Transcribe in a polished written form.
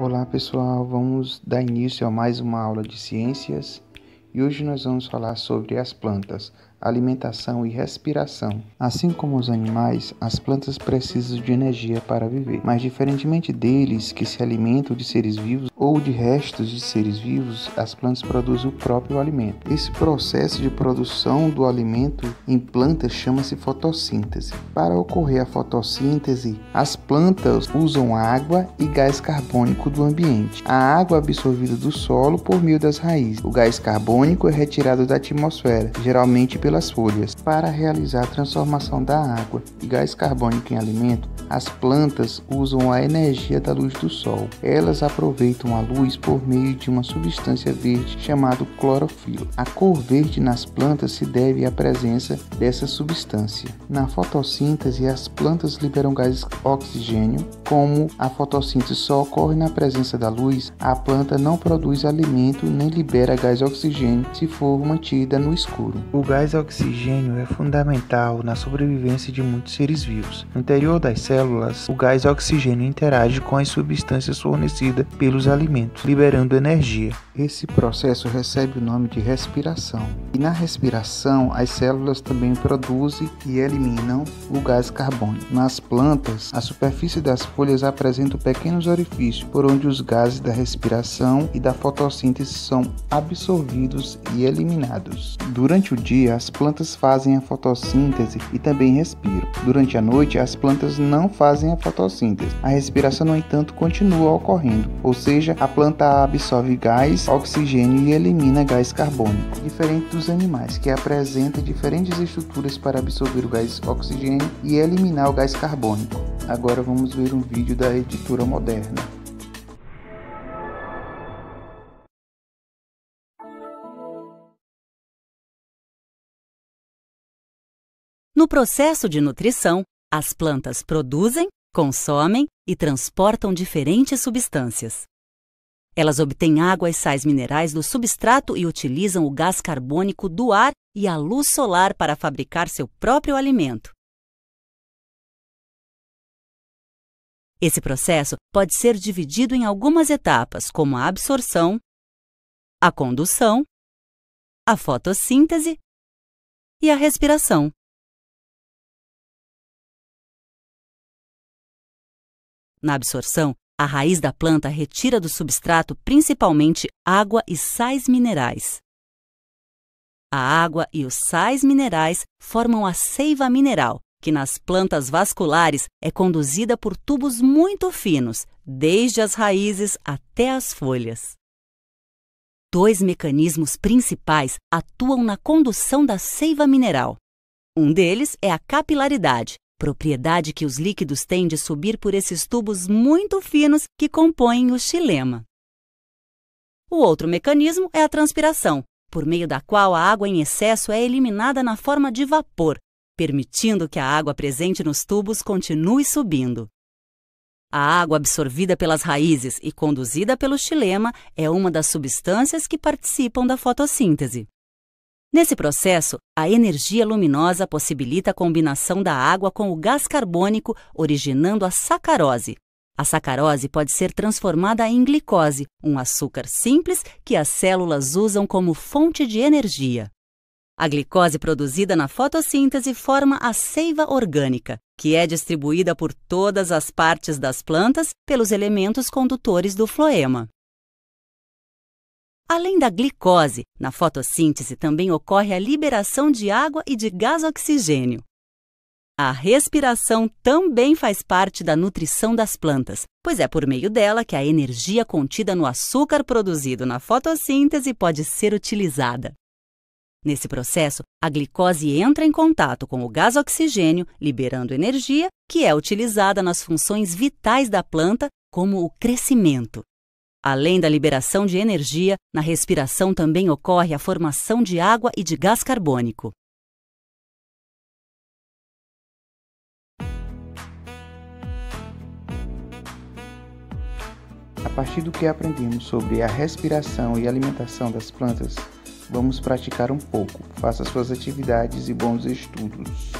Olá pessoal, vamos dar início a mais uma aula de ciências e hoje nós vamos falar sobre as plantas, alimentação e respiração. Assim como os animais, as plantas precisam de energia para viver, mas diferentemente deles que se alimentam de seres vivos ou de restos de seres vivos, as plantas produzem o próprio alimento. Esse processo de produção do alimento em plantas chama-se fotossíntese. Para ocorrer a fotossíntese, as plantas usam água e gás carbônico do ambiente. A água é absorvida do solo por meio das raízes. O gás carbônico é retirado da atmosfera, geralmente pelas folhas. Para realizar a transformação da água e gás carbônico em alimento, as plantas usam a energia da luz do sol. Elas aproveitam a luz por meio de uma substância verde chamada clorofila. A cor verde nas plantas se deve à presença dessa substância. Na fotossíntese, as plantas liberam gás oxigênio. Como a fotossíntese só ocorre na presença da luz, a planta não produz alimento nem libera gás oxigênio se for mantida no escuro. O gás oxigênio é fundamental na sobrevivência de muitos seres vivos. No interior das células, o gás oxigênio interage com as substâncias fornecidas pelos alimentos, liberando energia. Esse processo recebe o nome de respiração. E na respiração, as células também produzem e eliminam o gás carbônico. Nas plantas, a superfície das folhas apresenta pequenos orifícios por onde os gases da respiração e da fotossíntese são absorvidos e eliminados. Durante o dia, as plantas fazem a fotossíntese e também respiram. Durante a noite, as plantas não fazem a fotossíntese. A respiração, no entanto, continua ocorrendo, ou seja, a planta absorve gás, oxigênio e elimina gás carbônico, diferente dos animais, que apresentam diferentes estruturas para absorver o gás oxigênio e eliminar o gás carbônico. Agora vamos ver um vídeo da editora Moderna. No processo de nutrição, as plantas produzem, consomem e transportam diferentes substâncias. Elas obtêm água e sais minerais do substrato e utilizam o gás carbônico do ar e a luz solar para fabricar seu próprio alimento. Esse processo pode ser dividido em algumas etapas, como a absorção, a condução, a fotossíntese e a respiração. Na absorção, a raiz da planta retira do substrato principalmente água e sais minerais. A água e os sais minerais formam a seiva mineral, que nas plantas vasculares é conduzida por tubos muito finos, desde as raízes até as folhas. Dois mecanismos principais atuam na condução da seiva mineral. Um deles é a capilaridade, propriedade que os líquidos têm de subir por esses tubos muito finos que compõem o xilema. O outro mecanismo é a transpiração, por meio da qual a água em excesso é eliminada na forma de vapor, permitindo que a água presente nos tubos continue subindo. A água absorvida pelas raízes e conduzida pelo xilema é uma das substâncias que participam da fotossíntese. Nesse processo, a energia luminosa possibilita a combinação da água com o gás carbônico, originando a sacarose. A sacarose pode ser transformada em glicose, um açúcar simples que as células usam como fonte de energia. A glicose produzida na fotossíntese forma a seiva orgânica, que é distribuída por todas as partes das plantas pelos elementos condutores do floema. Além da glicose, na fotossíntese também ocorre a liberação de água e de gás oxigênio. A respiração também faz parte da nutrição das plantas, pois é por meio dela que a energia contida no açúcar produzido na fotossíntese pode ser utilizada. Nesse processo, a glicose entra em contato com o gás oxigênio, liberando energia, que é utilizada nas funções vitais da planta, como o crescimento. Além da liberação de energia, na respiração também ocorre a formação de água e de gás carbônico. A partir do que aprendemos sobre a respiração e alimentação das plantas, vamos praticar um pouco. Faça suas atividades e bons estudos.